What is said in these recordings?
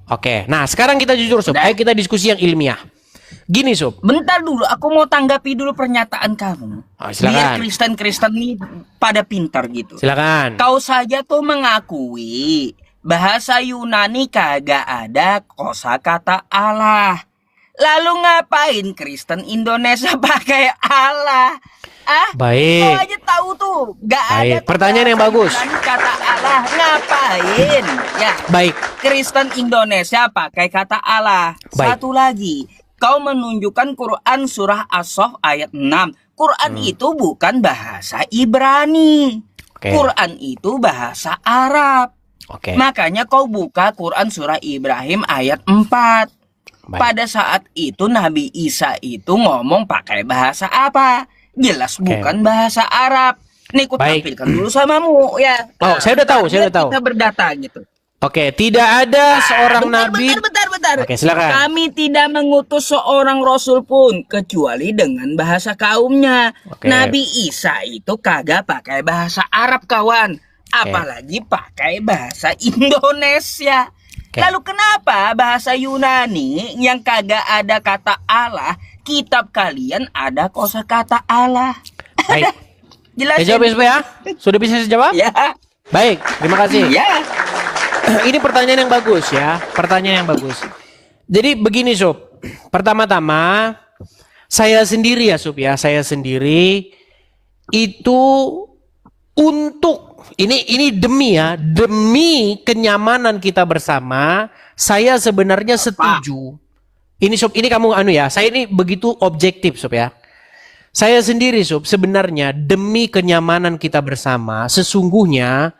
Oke. Nah, sekarang kita jujur, Sob. Ayo kita diskusi yang ilmiah. Gini, Sob. Bentar dulu, aku mau tanggapi dulu pernyataan kamu. Silakan. Biar Kristen-Kristen ini pada pintar gitu. Silakan. Kau saja tuh mengakui bahasa Yunani kagak ada kosakata Allah. Lalu ngapain Kristen Indonesia pakai Allah? Baik. Kau aja tahu tuh, gak ada. Pertanyaan yang bagus. Kata Allah, ngapain? Ya. Baik. Kristen Indonesia pakai kata Allah. Baik. Satu lagi, kau menunjukkan Quran surah As-Saff ayat 6. Quran itu bukan bahasa Ibrani. Quran itu bahasa Arab. Makanya kau buka Quran surah Ibrahim ayat 4. Pada saat itu Nabi Isa itu ngomong pakai bahasa apa? Jelas bukan bahasa Arab. Nih aku tampilkan dulu samamu ya. Saya udah tahu, Kita berdata gitu. Tidak ada seorang nabi. Bentar. Silakan. Kami tidak mengutus seorang rasul pun kecuali dengan bahasa kaumnya. Nabi Isa itu kagak pakai bahasa Arab, kawan. Apalagi pakai bahasa Indonesia. Lalu kenapa bahasa Yunani yang kagak ada kata Allah, kitab kalian ada kosakata Allah? Baik. Jelasin. Jawab ya? Sudah bisa saya jawab? Ya. Baik, terima kasih. Ya. Ini pertanyaan yang bagus ya. Pertanyaan yang bagus. Jadi begini, Sob. Pertama-tama, saya sendiri ya, Sob ya. Saya sendiri itu untuk ini demi kenyamanan kita bersama, saya sebenarnya setuju. Ini Sob, ini kamu saya ini begitu objektif, Sob ya. Saya sendiri, Sob, sebenarnya demi kenyamanan kita bersama, sesungguhnya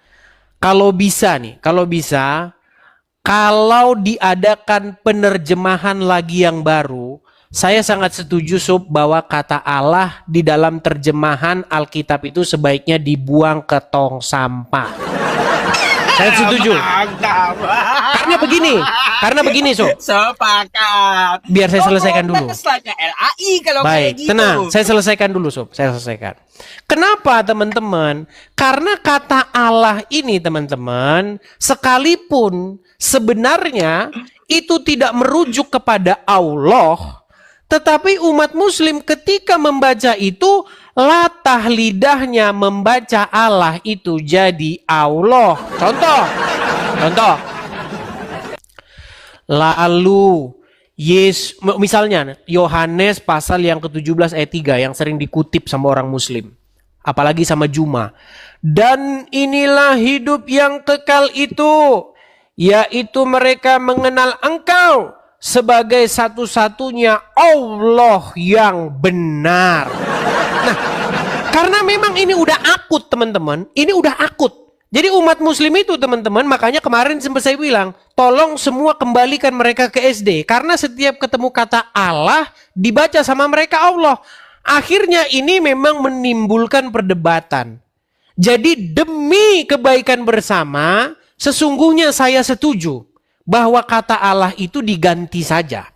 kalau diadakan penerjemahan lagi yang baru, saya sangat setuju, Sob, bahwa kata Allah di dalam terjemahan Alkitab itu sebaiknya dibuang ke tong sampah. Saya setuju. Karena begini, Sob. Sepakat. Biar saya selesaikan dulu. LAI kalau baik, kayak gitu. Tenang, saya selesaikan dulu, Sob. Saya selesaikan. Kenapa, teman-teman? Karena kata Allah ini, teman-teman, sekalipun sebenarnya itu tidak merujuk kepada Allah, tetapi umat muslim ketika membaca itu, latah lidahnya membaca Allah itu jadi Allah. Contoh. Lalu, misalnya Yohanes pasal yang ke-17 ayat 3 yang sering dikutip sama orang muslim. Apalagi sama Juma. Dan inilah hidup yang kekal itu, yaitu mereka mengenal Engkau sebagai satu-satunya Allah yang benar. Nah, karena memang ini udah akut, teman-teman. Ini udah akut. Jadi umat muslim itu, teman-teman, makanya kemarin sempat saya bilang, tolong semua kembalikan mereka ke SD. Karena setiap ketemu kata Allah, dibaca sama mereka Allah. Akhirnya ini memang menimbulkan perdebatan. Jadi demi kebaikan bersama, sesungguhnya saya setuju bahwa kata Allah itu diganti saja.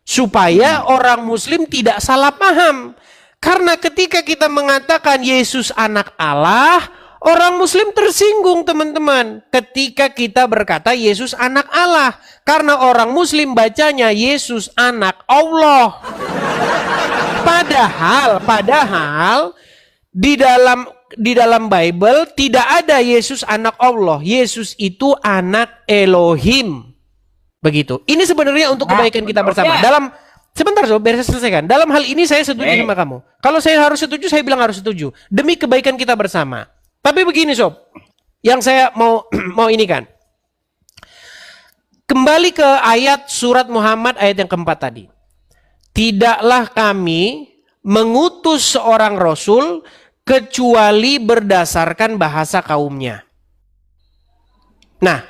Supaya orang muslim tidak salah paham. Karena ketika kita mengatakan Yesus anak Allah, orang muslim tersinggung, teman-teman. Ketika kita berkata Yesus anak Allah. Karena orang muslim bacanya Yesus anak Allah. Padahal di dalam Bible tidak ada Yesus anak Allah. Yesus itu anak Elohim. Begitu. Ini sebenarnya untuk kebaikan kita bersama. Sebentar, Sob, biar saya selesaikan. Dalam hal ini saya setuju sama kamu. Kalau saya harus setuju, saya bilang harus setuju. Demi kebaikan kita bersama. Tapi begini, Sob. Yang saya mau ini kan. Kembali ke ayat surat Muhammad ayat yang keempat tadi. Tidaklah kami mengutus seorang rasul kecuali berdasarkan bahasa kaumnya. Nah,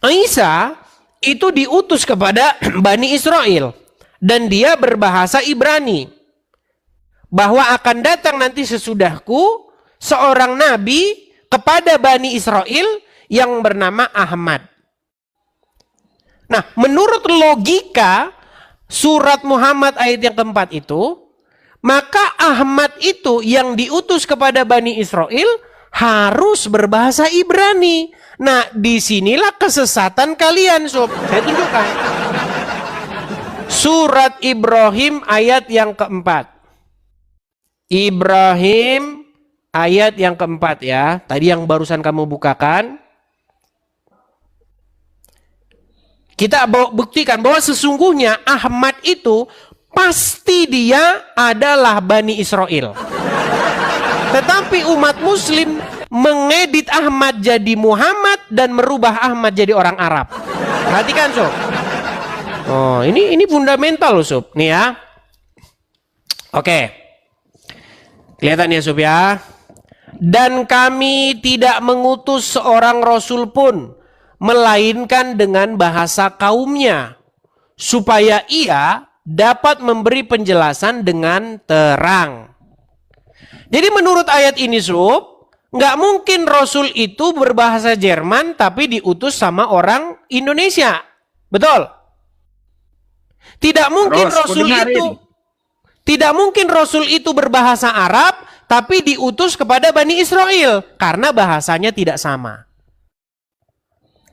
Isa itu diutus kepada Bani Israel. Dan dia berbahasa Ibrani. Bahwa akan datang nanti sesudahku seorang nabi kepada Bani Israel yang bernama Ahmad. Nah, menurut logika surat Muhammad ayat yang keempat itu, maka Ahmad itu yang diutus kepada Bani Israel harus berbahasa Ibrani. Nah, disinilah kesesatan kalian, sob. Saya tunjukkan. Surat Ibrahim ayat yang keempat. Ibrahim ayat yang keempat ya. Tadi yang barusan kamu bukakan. Kita buktikan bahwa sesungguhnya Ahmad itu pasti dia adalah Bani Israel. Tetapi umat muslim mengedit Ahmad jadi Muhammad dan merubah Ahmad jadi orang Arab. Perhatikan, sob. Oh, ini fundamental loh, sob. Nih ya. Oke. Kelihatan ya, sob ya. Dan kami tidak mengutus seorang rasul pun melainkan dengan bahasa kaumnya, supaya ia dapat memberi penjelasan dengan terang. Jadi menurut ayat ini, sob, nggak mungkin rasul itu berbahasa Jerman tapi diutus sama orang Indonesia. Betul? Tidak mungkin rasul itu berbahasa Arab tapi diutus kepada Bani Israel karena bahasanya tidak sama.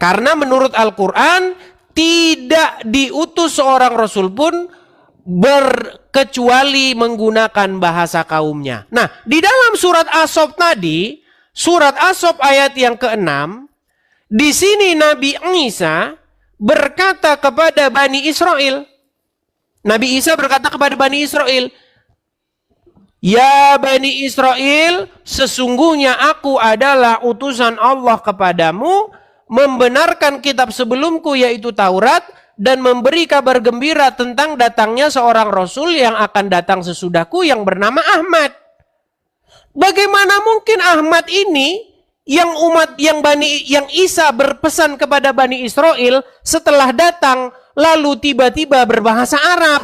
Karena menurut Al-Qur'an tidak diutus seorang rasul pun kecuali menggunakan bahasa kaumnya. Nah, di dalam surat As-Saff tadi, surat As-Saff ayat yang ke-6, di sini Nabi Isa berkata kepada Bani Israel. Nabi Isa berkata kepada Bani Israel, "Ya Bani Israel, sesungguhnya aku adalah utusan Allah kepadamu, membenarkan kitab sebelumku yaitu Taurat, dan memberi kabar gembira tentang datangnya seorang rasul yang akan datang sesudahku yang bernama Ahmad." Bagaimana mungkin Ahmad ini yang Isa berpesan kepada Bani Israel setelah datang lalu tiba-tiba berbahasa Arab?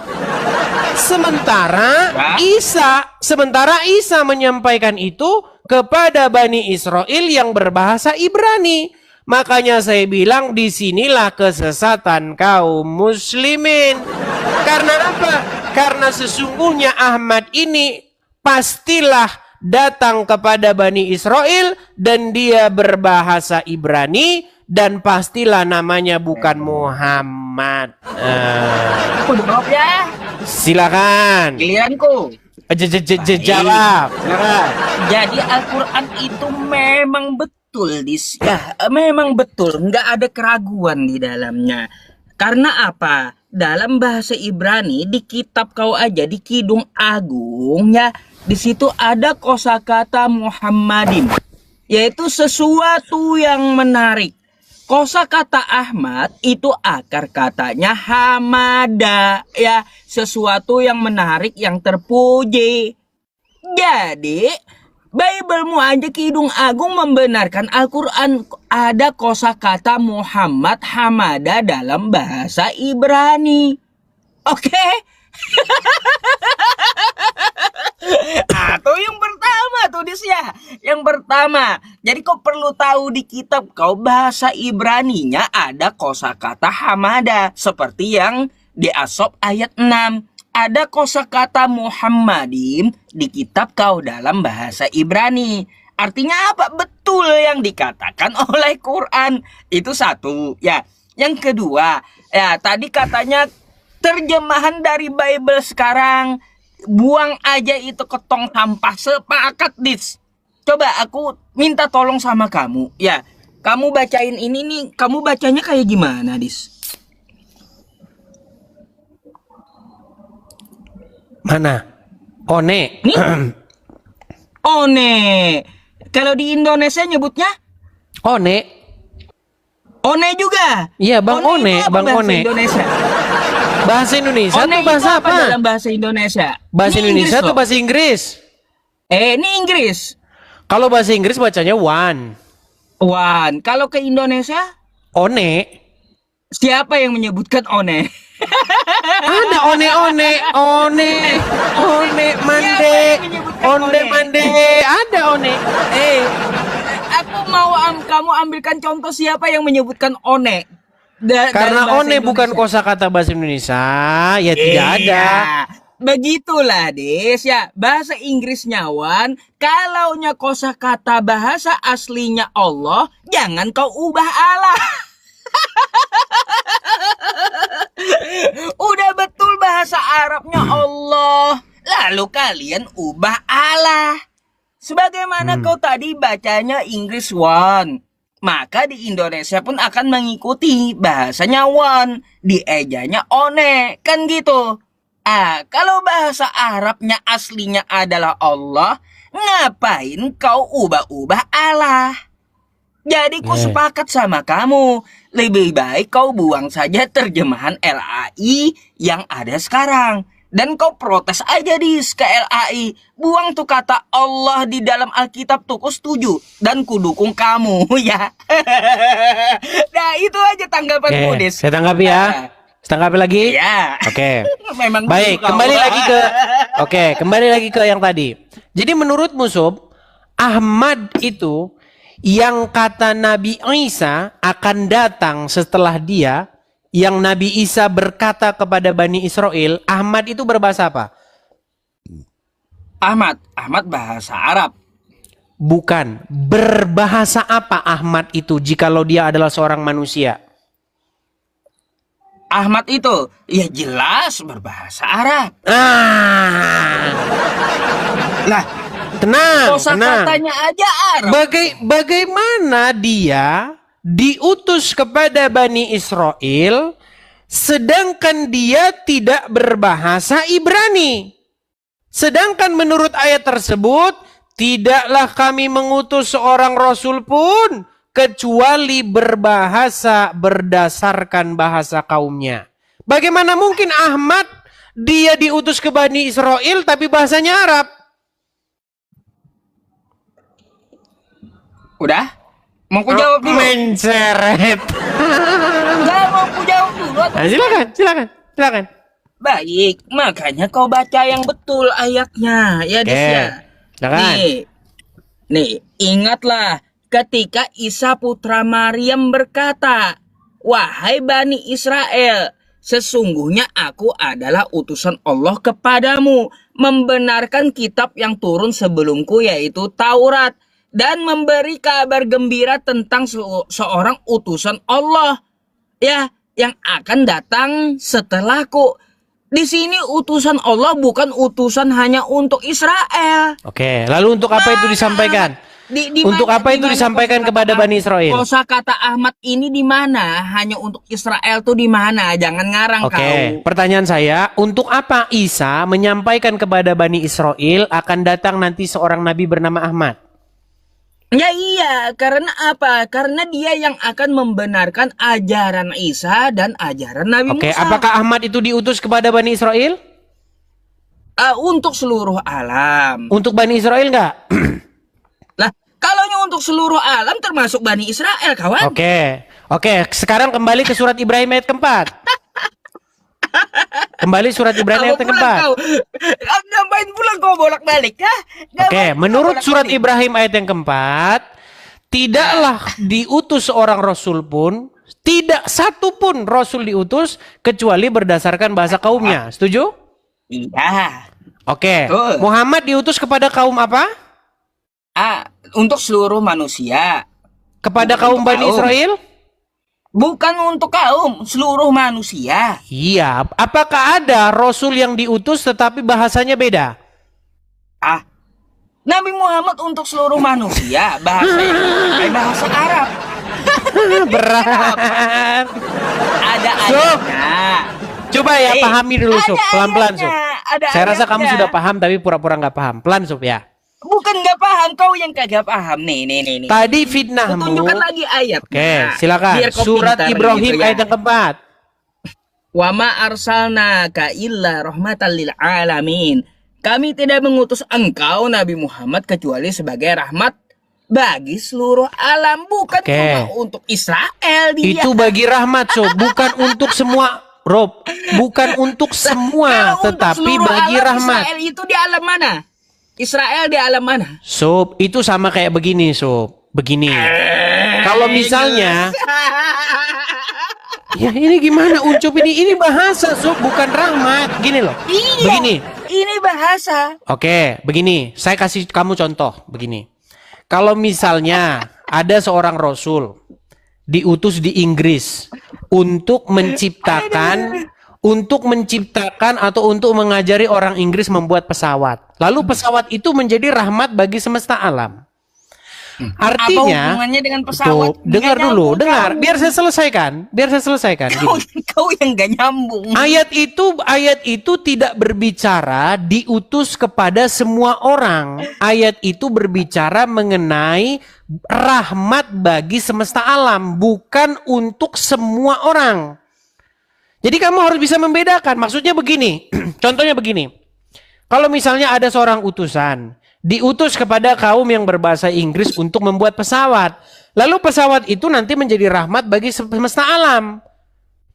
Sementara Isa menyampaikan itu kepada Bani Israel yang berbahasa Ibrani. Makanya saya bilang disinilah kesesatan kaum muslimin. Karena apa? Karena sesungguhnya Ahmad ini pastilah datang kepada Bani Israel dan dia berbahasa Ibrani dan pastilah namanya bukan Muhammad. Maaf ya. Silakan. Giliranku. Jawab. Silakan. Jadi Al-Quran itu memang betul. Ya, memang betul, nggak ada keraguan di dalamnya. Karena apa? Dalam bahasa Ibrani di kitab kau aja di Kidung Agung ya, di situ ada kosakata Muhammadin, yaitu sesuatu yang menarik. Kosakata Ahmad itu akar katanya hamada ya, sesuatu yang menarik, yang terpuji. Jadi Biblemu aja Kidung Agung membenarkan Al-Quran ada kosakata Muhammad Hamada dalam bahasa Ibrani. Oke? Atau yang pertama tuh Disya. Yang pertama, jadi kau perlu tahu di kitab kau bahasa Ibraninya ada kosakata Hamada seperti yang di As-Saff ayat 6. Ada kosakata Muhammadin di kitab kau dalam bahasa Ibrani. Artinya apa? Betul yang dikatakan oleh Quran. Itu satu. Ya. Yang kedua, ya tadi katanya terjemahan dari Bible sekarang buang aja itu ke tong sampah. Sepakat, Dis. Coba aku minta tolong sama kamu. Ya, kamu bacain ini nih. Kamu bacanya kayak gimana, Dis? Mana? One. Nih. One. Kalau di Indonesia nyebutnya? One. One juga. Iya, Bang One, Bang One. Indonesia. Bahasa Indonesia One atau bahasa apa? Dalam bahasa Indonesia. Bahasa Ini Indonesia atau loh. bahasa Inggris? Ini Inggris. Kalau bahasa Inggris bacanya one. One. Kalau ke Indonesia? One. Siapa yang menyebutkan one? Ada one mande, onde mande, ada one. Aku mau kamu ambilkan contoh siapa yang menyebutkan one. Karena one bukan kosakata bahasa Indonesia, ya tidak ada. Begitulah Des ya, bahasa Inggrisnya Wan, kalaunya kosakata bahasa aslinya Allah, jangan kau ubah Allah. Udah betul bahasa Arabnya Allah, lalu kalian ubah Allah. Sebagaimana kau tadi bacanya Inggris Wan, maka di Indonesia pun akan mengikuti bahasanya Wan, diejanya One, kan gitu. Kalau bahasa Arabnya aslinya adalah Allah, ngapain kau ubah-ubah Allah? Jadi ku sepakat sama kamu, lebih baik kau buang saja terjemahan LAI yang ada sekarang. Dan kau protes aja ke LAI. Buang tuh kata Allah di dalam Alkitab tuh, ku setuju. Dan ku dukung kamu ya. Nah itu aja tanggapanku Des. Saya tanggapi ya. Tanggapi lagi? Ya. Oke. Memang baik, kembali lagi ke yang tadi. Jadi menurutmu Sob, Ahmad itu yang kata Nabi Isa akan datang setelah dia, yang Nabi Isa berkata kepada Bani Israel, Ahmad itu berbahasa apa? Ahmad bahasa Arab. Bukan. Berbahasa apa Ahmad itu jikalau dia adalah seorang manusia? Ahmad itu ya jelas berbahasa Arab. Lah, tenang. Katanya aja Arab. Bagaimana dia diutus kepada Bani Israel sedangkan dia tidak berbahasa Ibrani? Sedangkan menurut ayat tersebut, tidaklah kami mengutus seorang rasul pun kecuali berbahasa berdasarkan bahasa kaumnya. Bagaimana mungkin Ahmad dia diutus ke Bani Israel tapi bahasanya Arab? Udah? Mau ku jawab dulu? Menceret. Enggak, mau ku jawab dulu. Silakan. Baik, makanya kau baca yang betul ayatnya, ya Des ya. Nih, ingatlah ketika Isa putra Maryam berkata, "Wahai Bani Israel, sesungguhnya aku adalah utusan Allah kepadamu, membenarkan kitab yang turun sebelumku yaitu Taurat, dan memberi kabar gembira tentang seorang utusan Allah ya yang akan datang setelahku." Di sini utusan Allah bukan utusan hanya untuk Israel. Oke, lalu untuk apa itu disampaikan? Untuk apa itu disampaikan kepada Bani Israel? Kosakata Ahmad ini di mana? Hanya untuk Israel tuh di mana? Jangan ngarang kau. Oke, pertanyaan saya, untuk apa Isa menyampaikan kepada Bani Israel akan datang nanti seorang nabi bernama Ahmad? Ya iya, karena apa? Karena dia yang akan membenarkan ajaran Isa dan ajaran Nabi Musa. Oke, apakah Ahmad itu diutus kepada Bani Israel? Untuk seluruh alam. Untuk Bani Israel enggak? Lah, kalaunya untuk seluruh alam termasuk Bani Israel, kawan. Oke, sekarang kembali ke surat Ibrahim ayat keempat. Kembali surat Ibrani ayat keempat. Ngapain pulang kau bolak-balik ya? Oke, menurut surat Ibrahim ayat yang keempat, tidaklah diutus seorang rasul pun, tidak satu pun rasul diutus kecuali berdasarkan bahasa kaumnya. Setuju? Iya. Oke. Muhammad diutus kepada kaum apa? Untuk seluruh manusia. Kepada kaum Bani Israel? Bukan untuk kaum, seluruh manusia. Iya, apakah ada rasul yang diutus tetapi bahasanya beda? Nabi Muhammad untuk seluruh manusia, bahasanya bahasa Arab. Berat. Ada ayatnya. Coba ya pahami dulu Sob, pelan-pelan Sob. Saya rasa kamu sudah paham tapi pura-pura nggak paham. Pelan Sob ya. Bukan nggak paham, kau yang kagak paham. Nih. Tadi fitnahmu. Tunjukkan lagi ayat. Oke, silakan. Surat Ibrahim gitu, ayat yang keempat. Wa ma arsalnaka illa rahmatan lil alamin. Kami tidak mengutus engkau Nabi Muhammad kecuali sebagai rahmat bagi seluruh alam, bukan cuma untuk Israel dia. Itu bagi rahmat, Sob, bukan untuk semua, Rob. Bukan untuk semua, tetapi bagi rahmat. Israel itu di alam mana? Israel di alam mana? Sob, itu sama kayak begini, Sob. Begini. Kalau misalnya Ya ini gimana Uncup ini? Ini bahasa Sob, bukan rahmat. Gini loh. Iya. Begini. Ini bahasa. Oke, begini. Saya kasih kamu contoh. Begini. Kalau misalnya ada seorang rasul diutus di Inggris untuk menciptakan atau untuk mengajari orang Inggris membuat pesawat. Lalu pesawat itu menjadi rahmat bagi semesta alam. Artinya, apa hubungannya dengan pesawat? Dengar dulu, biar saya selesaikan. Kau yang gak nyambung. Ayat itu tidak berbicara diutus kepada semua orang. Ayat itu berbicara mengenai rahmat bagi semesta alam, bukan untuk semua orang. Jadi kamu harus bisa membedakan. Maksudnya begini, contohnya begini. Kalau misalnya ada seorang utusan diutus kepada kaum yang berbahasa Inggris untuk membuat pesawat. Lalu pesawat itu nanti menjadi rahmat bagi semesta alam.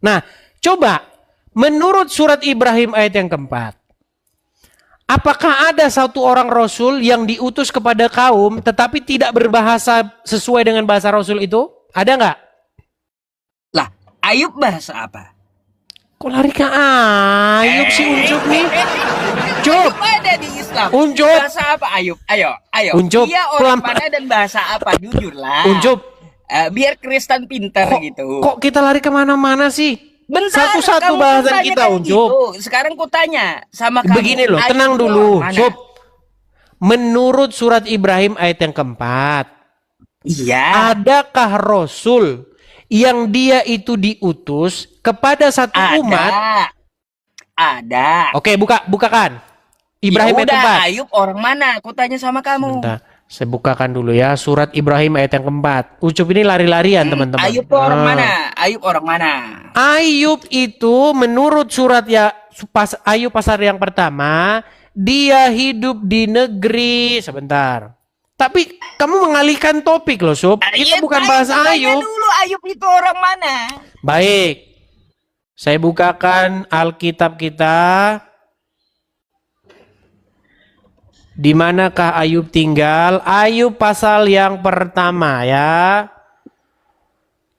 Nah, coba menurut surat Ibrahim ayat yang keempat. Apakah ada satu orang Rasul yang diutus kepada kaum tetapi tidak berbahasa sesuai dengan bahasa Rasul itu? Ada nggak? Lah, Ayub bahasa apa? Kok lari ke Ayub sih Uncup nih? Ayub ada di Islam. Uncup. Bahasa apa Ayub? Ayo. Uncup. Dia orang mana dan bahasa apa? Jujur lah. Uncup. Biar Kristen pintar gitu. Kok kita lari kemana-mana sih? Bentar, satu-satu bahasan kita Uncup. Gitu. Sekarang ku tanya sama kamu. Begini loh, tenang dulu. Uncup. Menurut surat Ibrahim ayat yang keempat. Iya. Adakah Rasul yang dia itu diutus kepada satu umat? Ada. Oke, bukakan. Ibrahim ayat keempat. Ayub orang mana? Aku tanya sama kamu. Sebentar, saya bukakan dulu ya. Surat Ibrahim ayat yang keempat. Ucup ini lari-larian teman-teman. Ayub orang mana? Ayub orang mana? Ayub itu menurut surat Ayub pasal yang pertama, dia hidup di negeri. Sebentar. Tapi kamu mengalihkan topik loh, Sob. Itu bukan bahasa Ayub. Dulu Ayub itu orang mana? Baik. Saya bukakan Alkitab kita. Di manakah Ayub tinggal? Ayub pasal yang pertama ya.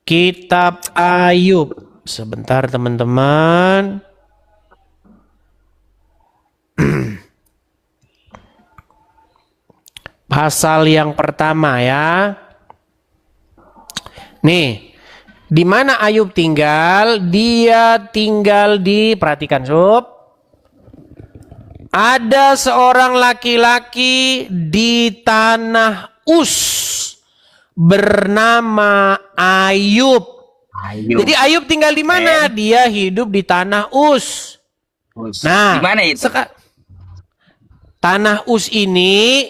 Kitab Ayub. Sebentar teman-teman. Pasal yang pertama ya. Nih, di mana Ayub tinggal? Dia tinggal di, perhatikan Sob. Ada seorang laki-laki di tanah Us bernama Ayub. Jadi Ayub tinggal di mana? Dia hidup di tanah Us. Nah, di mana itu? Tanah Us ini,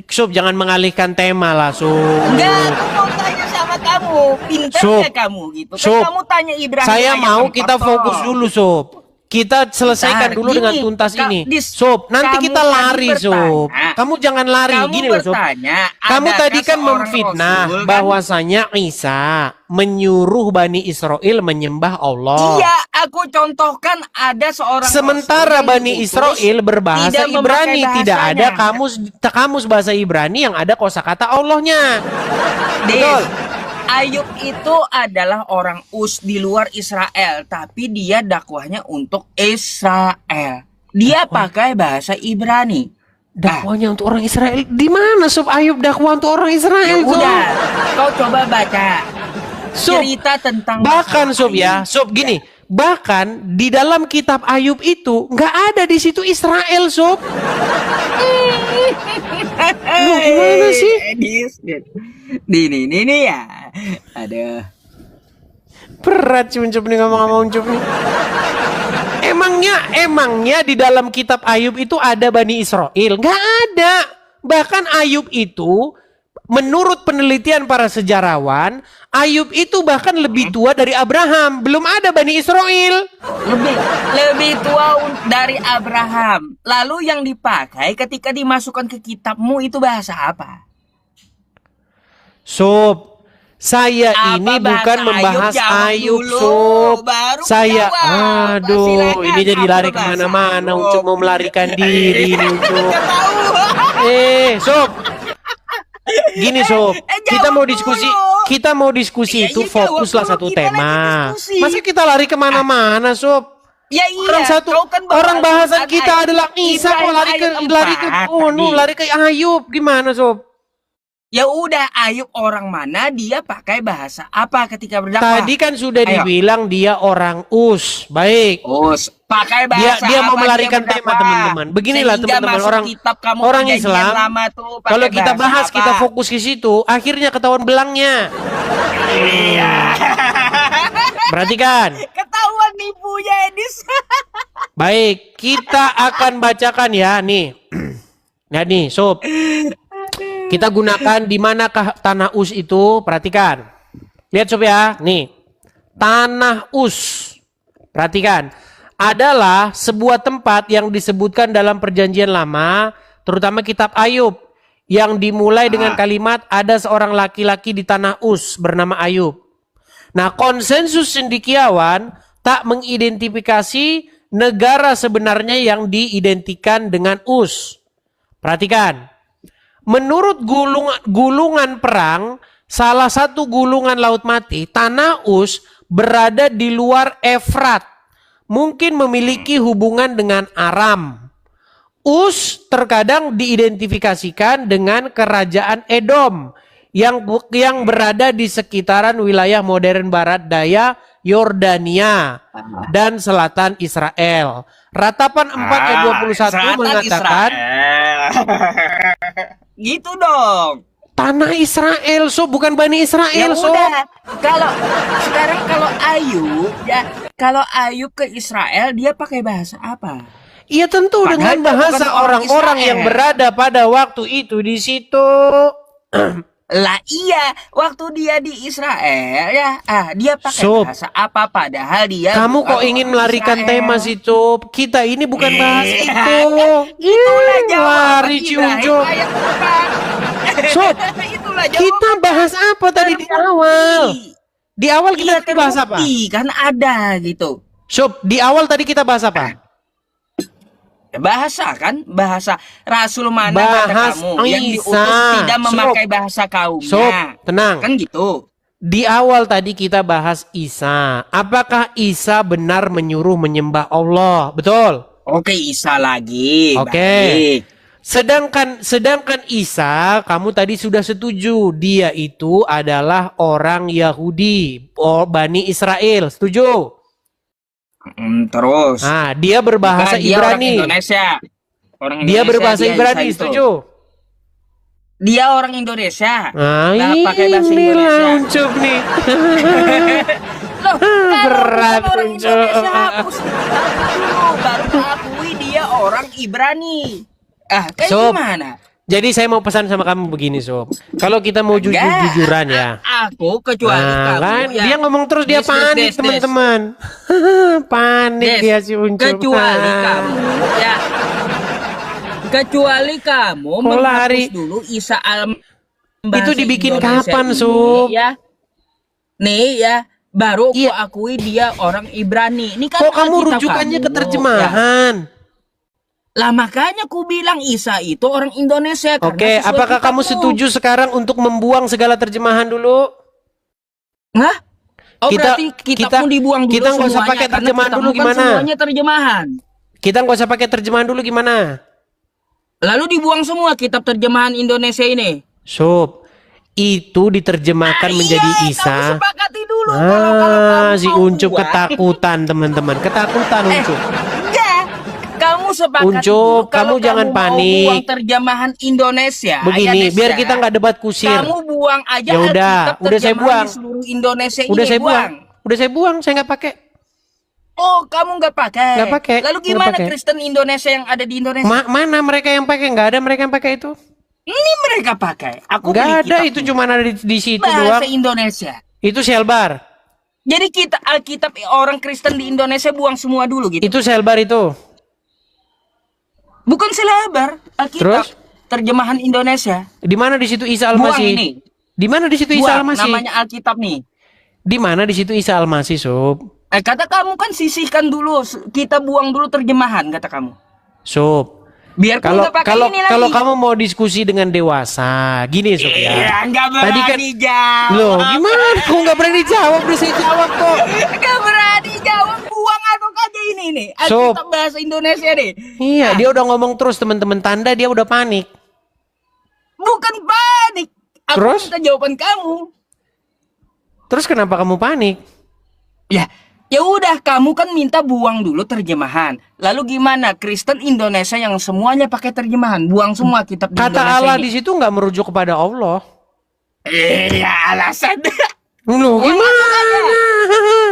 Sob jangan mengalihkan tema lah, Sob. Enggak, aku mau tanya sama kamu. Pintarnya kamu gitu. Kan kamu tanya Ibrahim. Saya mau kita fokus dulu, Sob. Kita selesaikan dulu dengan tuntas ini. Sob, nanti kita lari, Sob. Kamu jangan lari. Gini loh, Sob. Kamu tadi kan memfitnah bahwasanya Isa menyuruh Bani Israel menyembah Allah. Iya, aku contohkan ada seorang. Sementara Bani Israel berbahasa Ibrani, tidak ada kamus bahasa Ibrani yang ada kosakata Allahnya. Betul. Ayub itu adalah orang Us di luar Israel, tapi dia dakwahnya untuk Israel. Dia pakai bahasa Ibrani. Dakwahnya untuk orang Israel. Di mana Sob Ayub dakwah untuk orang Israel? Udah, kau coba baca cerita tentang bahkan Sob ya, Sob gini. Bahkan di dalam kitab Ayub itu nggak ada di situ Israel, Sob. Lu gimana sih? Ini ya. Aduh. Berat Uncup nih ngomong sama Uncup nih. Emangnya di dalam kitab Ayub itu ada Bani Israel? Nggak ada. Bahkan Ayub itu menurut penelitian para sejarawan, Ayub itu bahkan lebih tua dari Abraham. Belum ada Bani Israel. Lebih tua dari Abraham. Lalu yang dipakai ketika dimasukkan ke kitabmu itu bahasa apa? Sob, saya ini bukan membahas Ayub, Sob. Saya, ini jadi lari kemana-mana. Ucup mau melarikan diri, Ucup. Sob. Gini Sob, kita mau diskusi, Iya, itu iya, jawab fokuslah dulu, satu kita lagi tema. diskusi. Masa kita lari kemana-mana Sob? Ya iya, Orang bahasan kita adalah Isa kok lari ke lari ke Ayub gimana Sob? Ya udah, Ayub orang mana, dia pakai bahasa apa ketika berdakwah? Tadi kan sudah dibilang dia orang Baik. Pakai bahasa dia mau apa melarikan tema teman-teman. Beginilah teman-teman, orang Islam. Kalau kita bahas, kita fokus ke situ, akhirnya ketahuan belangnya. Iya. Perhatikan. Ketahuan nipunya Edis. Baik, kita akan bacakan ya nih. Nah nih, Sob. Kita gunakan di manakah Tanah Us itu? Perhatikan. Lihat Sob ya, nih. Tanah Us. Perhatikan. Adalah sebuah tempat yang disebutkan dalam Perjanjian Lama, terutama kitab Ayub, yang dimulai dengan kalimat ada seorang laki-laki di Tanah Us bernama Ayub. Nah, konsensus cendekiawan tak mengidentifikasi negara sebenarnya yang diidentikan dengan Us. Perhatikan. Menurut gulungan perang, salah satu gulungan laut mati, Tanah Us berada di luar Efrat. Mungkin memiliki hubungan dengan Aram. Us terkadang diidentifikasikan dengan kerajaan Edom yang berada di sekitaran wilayah modern barat daya Yordania dan selatan Israel. Ratapan 4 ayat 21 mengatakan gitu dong. Tanah Israel, so bukan Bani Israel, Ya so. udah. Kalau Ayub ke Israel, dia pakai bahasa apa? Iya tentu Padahal dengan bahasa orang-orang yang berada pada waktu itu di situ. Lah iya, waktu dia di Israel ya, dia pakai bahasa apa? Padahal dia. Kamu kok ingin melarikan tema situ? Kita ini bukan bahas itu. Itulah jawaban lari Ibrahim cium. ayat 4. Sob, kita bahas apa tadi di awal? Di awal kita bahas apa? Kan ada gitu. Sob, di awal tadi kita bahas apa? Bahasa kan, bahasa Rasul mana kata kamu yang diutus tidak memakai bahasa kaumnya. Sob, tenang. Kan gitu. Di awal tadi kita bahas Isa. Apakah Isa benar menyuruh menyembah Allah? Betul? Oke, Isa lagi. Oke. Sedangkan Isa, kamu tadi sudah setuju dia itu adalah orang Yahudi, Bani Israel. Setuju? Terus. Nah, dia berbahasa Ibrani. Orang Indonesia. Dia berbahasa Ibrani, setuju? Dia orang Indonesia. Nah, pakai bahasa Indonesia. Uncup nih. Loh, berat orang Uncup. Indonesia hapus. Baru akui dia orang Ibrani. Kayak gimana? Jadi saya mau pesan sama kamu begini Sob. Kalau kita mau jujuran ya. Aku kecuali kamu kan? ya. Dia ngomong terus dia panik teman-teman. Panik dia si Uncup. Kecuali kamu ya. Kecuali kamu menghapus dulu Isa itu dibikin kapan Sob? Ya. Nih ya. Baru aku akui dia orang Ibrani. Ini kan kok kamu rujukannya ke terjemahan? Ya. Lah makanya ku bilang Isa itu orang Indonesia. Oke, apakah kamu setuju sekarang untuk membuang segala terjemahan dulu? Hah? Berarti kita pun dibuang dulu. Kita nggak usah pakai terjemahan dulu gimana? Semuanya terjemahan. Kita nggak usah pakai terjemahan dulu gimana? Lalu dibuang semua kitab terjemahan Indonesia ini. Sob, itu diterjemahkan menjadi Isa. Kamu sepakati dulu. Si Uncup ketakutan teman-teman. Ketakutan Uncup. Kamu sepakat Uncup, kamu jangan panik. Buang terjemahan Indonesia. Begini, biar kita nggak debat kusir. Kamu buang aja. Ya udah saya buang. Seluruh Indonesia udah ini saya buang. Udah saya buang, saya nggak pakai. Oh, kamu nggak pakai? Nggak pakai. Lalu gimana Kristen Indonesia yang ada di Indonesia? Mana mereka yang pakai? Nggak ada mereka yang pakai itu. Ini mereka pakai. Aku nggak ada, itu cuma ada di situ doang. Bahasa Indonesia. Itu selbar. Jadi kita Alkitab orang Kristen di Indonesia buang semua dulu gitu. Itu selbar itu. Bukan selebar, Alkitab. Terus? Terjemahan Indonesia. Di mana di situ Isa Al-Masih? Di mana di situ Isa Al-Masih? Namanya Alkitab nih. Di mana di situ Isa Al-Masih, Sob? Kata kamu kan sisihkan dulu, kita buang dulu terjemahan, kata kamu. Sob, Biarpun nggak pakai ini lagi. Kalau kamu mau diskusi dengan dewasa, gini Sob ya. Iya, nggak berani Tadi kan, jawab. loh gimana? Kok nggak berani jawab? Udah saya jawab kok. Nggak berani jawab, buang atau kagak ini nih. Sob. Kita bahasa Indonesia deh. Iya, dia udah ngomong terus teman-teman, tanda dia udah panik. Bukan panik. Aku Terus? minta jawaban kamu. Terus kenapa kamu panik? Ya udah, kamu kan minta buang dulu terjemahan. Lalu gimana Kristen Indonesia yang semuanya pakai terjemahan? Buang semua kitab di Kata Indonesia Allah ini. di situ nggak merujuk kepada Allah. Iya, alasan. Loh gimana?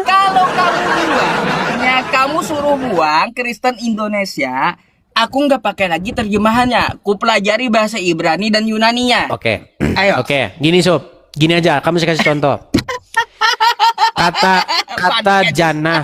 Kalau kamu buangnya, kamu suruh buang Kristen Indonesia, aku nggak pakai lagi terjemahannya. Ku pelajari bahasa Ibrani dan Yunaninya. Oke. Ayo. Oke, gini Sob. Gini aja, kamu saya kasih contoh. Kata jannah.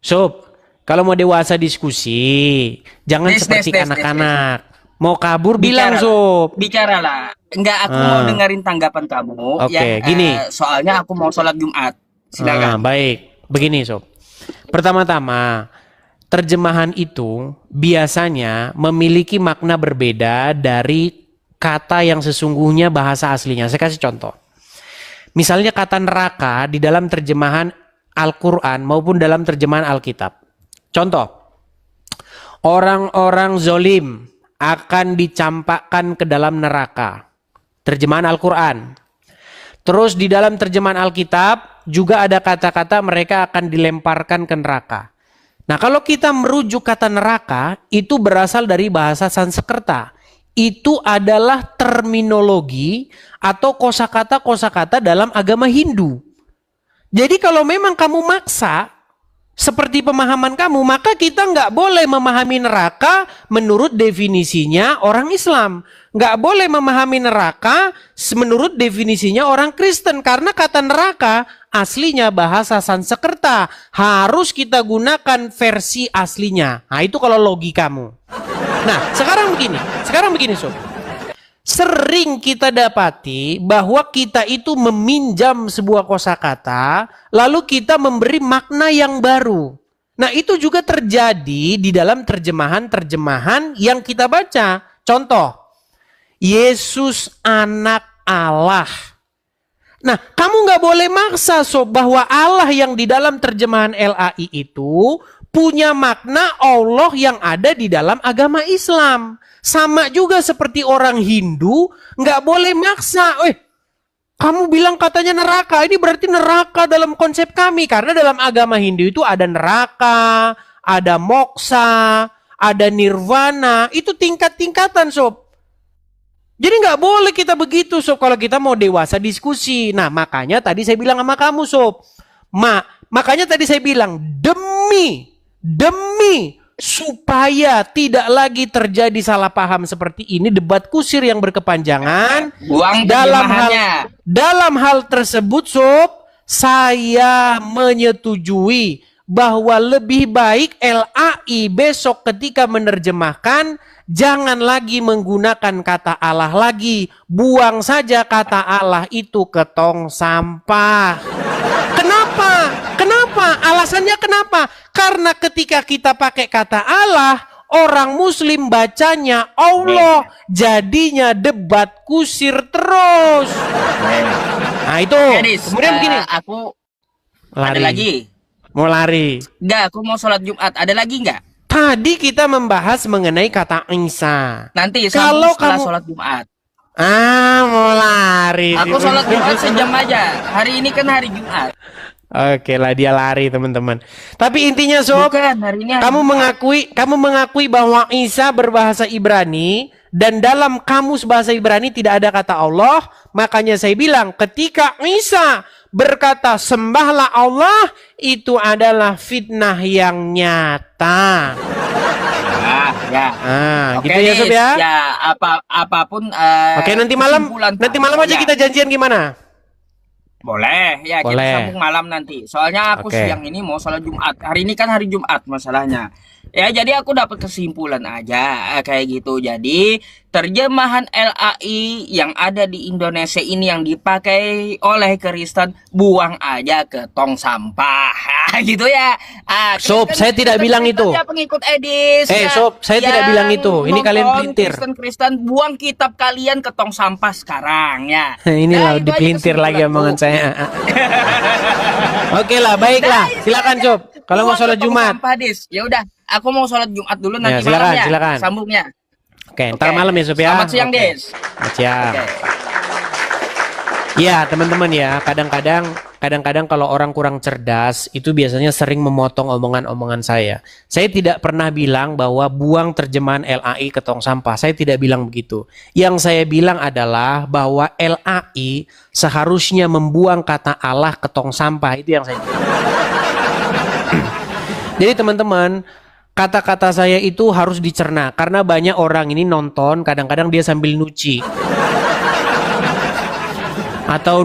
Sob, kalau mau dewasa diskusi, jangan seperti anak-anak. Mau kabur bilang Sob. Bicaralah. Enggak, aku mau dengerin tanggapan kamu. Oke, gini. Soalnya aku mau sholat Jumat. Silakan. Baik, begini Sob. Pertama-tama, terjemahan itu biasanya memiliki makna berbeda dari kata yang sesungguhnya bahasa aslinya. Saya kasih contoh. Misalnya kata neraka di dalam terjemahan Al-Quran maupun dalam terjemahan Alkitab. Contoh, orang-orang zolim akan dicampakkan ke dalam neraka. Terjemahan Al-Quran. Terus di dalam terjemahan Alkitab juga ada kata-kata mereka akan dilemparkan ke neraka. Nah, kalau kita merujuk kata neraka, itu berasal dari bahasa Sanskerta. Itu adalah terminologi atau kosakata-kosakata dalam agama Hindu. Jadi kalau memang kamu maksa, seperti pemahaman kamu, maka kita nggak boleh memahami neraka menurut definisinya orang Islam. Nggak boleh memahami neraka menurut definisinya orang Kristen. Karena kata neraka aslinya bahasa Sanskerta. Harus kita gunakan versi aslinya. Nah itu kalau logi kamu. Nah sekarang begini Sob. Sering kita dapati bahwa kita itu meminjam sebuah kosakata, lalu kita memberi makna yang baru. Nah itu juga terjadi di dalam terjemahan-terjemahan yang kita baca. Contoh, Yesus anak Allah. Nah kamu nggak boleh maksa Sob bahwa Allah yang di dalam terjemahan LAI itu punya makna Allah yang ada di dalam agama Islam. Sama juga seperti orang Hindu, nggak boleh maksa. Kamu bilang katanya neraka, ini berarti neraka dalam konsep kami. Karena dalam agama Hindu itu ada neraka, ada moksa, ada nirvana. Itu tingkat-tingkatan Sob. Jadi nggak boleh kita begitu Sob kalau kita mau dewasa diskusi. Nah makanya tadi saya bilang sama kamu Sob. Makanya tadi saya bilang demi supaya tidak lagi terjadi salah paham seperti ini, debat kusir yang berkepanjangan. Dalam hal tersebut Sob, saya menyetujui bahwa lebih baik LAI besok ketika menerjemahkan jangan lagi menggunakan kata Allah lagi. Buang saja kata Allah itu ke tong sampah. Kenapa? Alasannya kenapa? Karena ketika kita pakai kata Allah, orang Muslim bacanya Allah, jadinya debat kusir terus. Nah itu. Kemudian begini. Aku lari. Ada lagi? Mau lari? Enggak, aku mau sholat Jumat. Ada lagi enggak? Tadi kita membahas mengenai kata Isa. Nanti kalau setelah sholat Jumat. Mau lari. Aku sholat Jumat sejam aja. Hari ini kan hari Jumat. Oke lah, dia lari teman-teman. Tapi intinya Sob, kamu mengakui bahwa Isa berbahasa Ibrani dan dalam kamus bahasa Ibrani tidak ada kata Allah. Makanya saya bilang ketika Isa berkata sembahlah Allah, itu adalah fitnah yang nyata. Gitu ya Sob ya. Ya apapun. Oke, nanti malam aja kita janjian gimana? Boleh, ya boleh. Kita sambung malam nanti. Soalnya aku siang ini mau sholat Jumat. Hari ini kan hari Jumat masalahnya. Ya, jadi aku dapat kesimpulan aja kayak gitu. Jadi terjemahan LAI yang ada di Indonesia ini yang dipakai oleh Kristen, buang aja ke tong sampah. Gitu ya. Sob, saya tidak bilang itu. Pengikut Edis. Sob, saya tidak bilang itu. Ini kalian pelintir. Kristen buang kitab kalian ke tong sampah sekarang ya. Inilah dipelintir lagi omongan saya. Oke lah, baiklah. Silakan Sob. Kalau mau sholat Jumat. Ya udah, aku mau sholat Jumat dulu nanti silakan, malam ya. Silakan. Sambungnya. Oke, ntar malam ya Sob ya. Selamat siang, Des. Selamat siang. Ya, teman-teman ya, kadang-kadang kalau orang kurang cerdas itu biasanya sering memotong omongan-omongan saya. Saya tidak pernah bilang bahwa buang terjemahan LAI ke tong sampah. Saya tidak bilang begitu. Yang saya bilang adalah bahwa LAI seharusnya membuang kata Allah ke tong sampah. Itu yang saya bilang. Jadi teman-teman, kata-kata saya itu harus dicerna karena banyak orang ini nonton kadang-kadang dia sambil nuci. Atau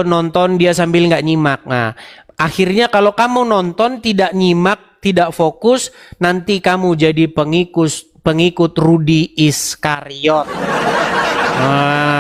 nonton dia sambil nggak nyimak. Nah, akhirnya kalau kamu nonton tidak nyimak, tidak fokus, nanti kamu jadi pengikut Rudi Iskariot. Nah,